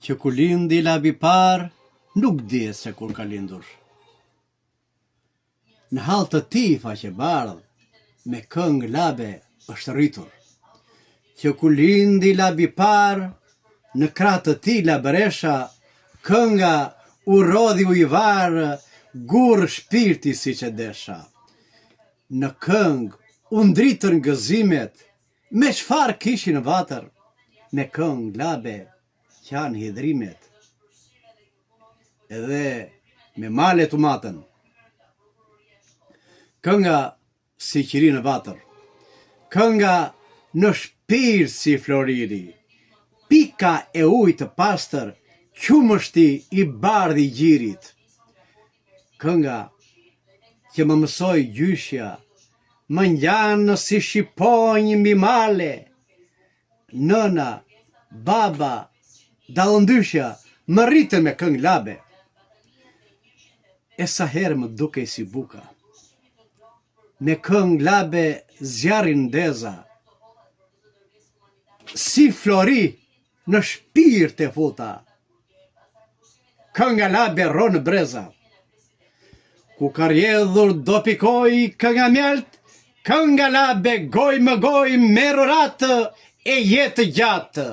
që ku lindi labi par, nuk di se kur ka lindur. Në hall të ti faqe bardh, me këngë labe është rritur. Që ku lindi labi par, në krah të ti labëresha, kënga u rodhi u i varë, gurë shpirti si që desha. Në këngë u ndritën gëzimet, me çfarë kishin vatër, me këngë labe qanë hidrimet. Edhe me malet u matën. Kënga si qiri në vatër, kënga në shpirt si floriri, pika e ujë të pastër, qumështi i bardhi gjirit. Kënga që më mësoj gjyshja, më ngjanë si shqiponjë mbi male. Nëna, baba, dallëndyshja, më rritën me këngë labe. E sa herë më dukej si buka, me këngë labe zjarrin ndeza, si flori në shpirt e futa. Kënga labe ronë breza, ku ka rjedhur do pikoj kënga mjalt, kënga labe goj më goj me ruratë e jetë gjatë.